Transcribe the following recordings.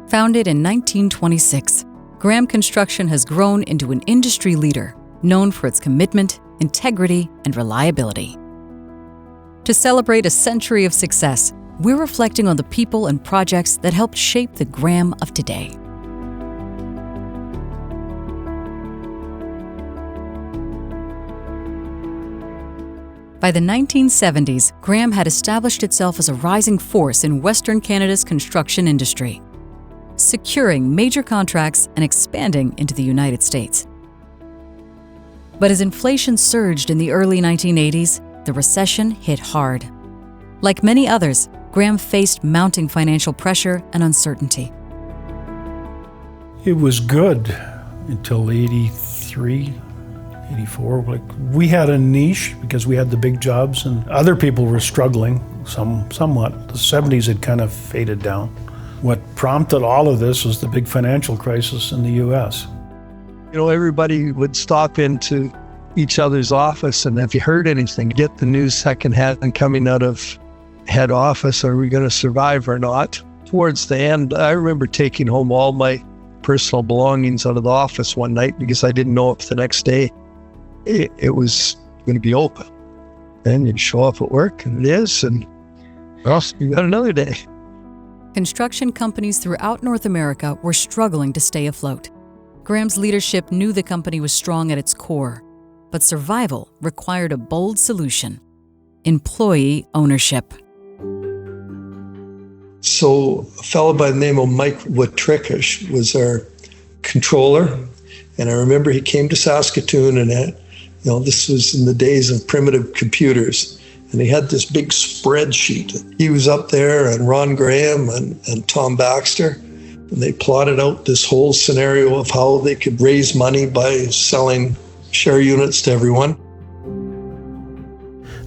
Founded in 1926, Graham Construction has grown into an industry leader known for its commitment, integrity, and reliability. To celebrate a century of success, we're reflecting on the people and projects that helped shape the Graham of today. By the 1970s, Graham had established itself as a rising force in Western Canada's construction industry, securing major contracts and expanding into the United States. But as inflation surged in the early 1980s, the recession hit hard. Like many others, Graham faced mounting financial pressure and uncertainty. It was good until 83, 84. We had a niche because we had the big jobs and other people were struggling somewhat. The 70s had kind of faded down. What prompted all of this was the big financial crisis in the U.S. You know, everybody would stop into each other's office, and if you heard anything, get the news secondhand coming out of head office. Are we going to survive or not? Towards the end, I remember taking home all my personal belongings out of the office one night because I didn't know if the next day it was going to be open. And you show up at work, and it is, and well, you got another day. Construction companies throughout North America were struggling to stay afloat. Graham's leadership knew the company was strong at its core, but survival required a bold solution: employee ownership. So a fellow by the name of Mike Watrickish was our controller, and I remember he came to Saskatoon, and this was in the days of primitive computers, and he had this big spreadsheet. He was up there, and Ron Graham and Tom Baxter, and they plotted out this whole scenario of how they could raise money by selling share units to everyone.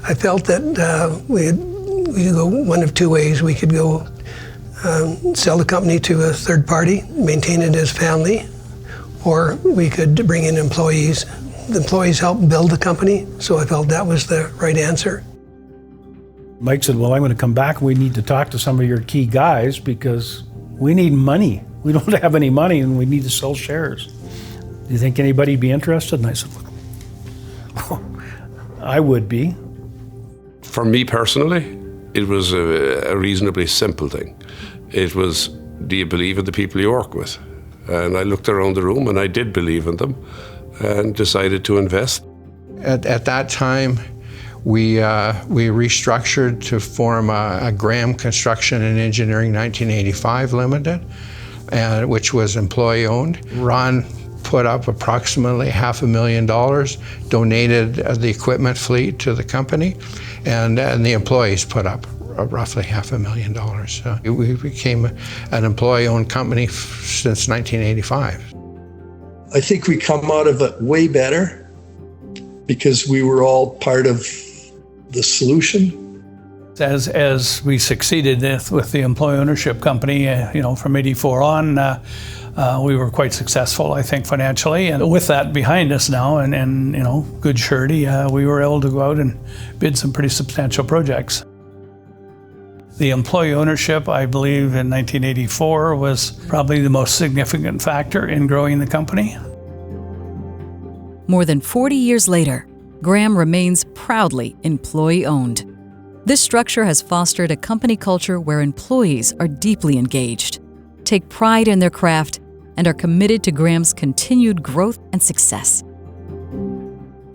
I felt that we could go one of two ways. We could go sell the company to a third party, maintain it as family, or we could bring in employees. The employees helped build the company, so I felt that was the right answer. Mike said, well, I'm going to come back and we need to talk to some of your key guys because we need money. We don't have any money and we need to sell shares. Do you think anybody'd be interested? And I said, well, I would be. For me personally, it was a reasonably simple thing. It was, do you believe in the people you work with? And I looked around the room and I did believe in them and decided to invest. At that time, we restructured to form a Graham Construction and Engineering 1985 Limited, which was employee-owned. Ron put up approximately $500,000, donated the equipment fleet to the company, and the employees put up roughly $500,000. We became an employee-owned company since 1985. I think we come out of it way better because we were all part of the solution. As we succeeded with the employee ownership company, from 84 on, we were quite successful, I think, financially. And with that behind us now and good surety, we were able to go out and bid some pretty substantial projects. The employee ownership, I believe, in 1984 was probably the most significant factor in growing the company. More than 40 years later, Graham remains proudly employee-owned. This structure has fostered a company culture where employees are deeply engaged, take pride in their craft, and are committed to Graham's continued growth and success.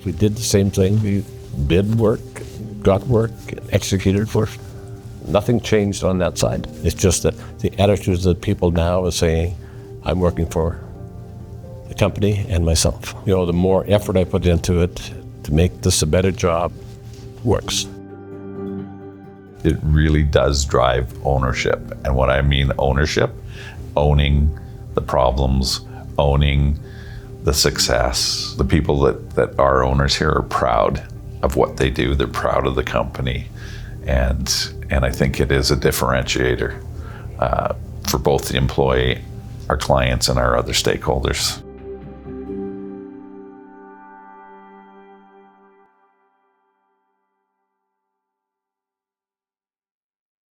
We did the same thing. We bid work, got work, executed work. Nothing changed on that side. It's just that the attitudes of the people now is saying, I'm working for the company and myself. The more effort I put into it to make this a better job works. It really does drive ownership. And when I mean ownership, owning the problems, owning the success. The people that are owners here are proud of what they do. They're proud of the company. And I think it is a differentiator for both the employee, our clients, and our other stakeholders.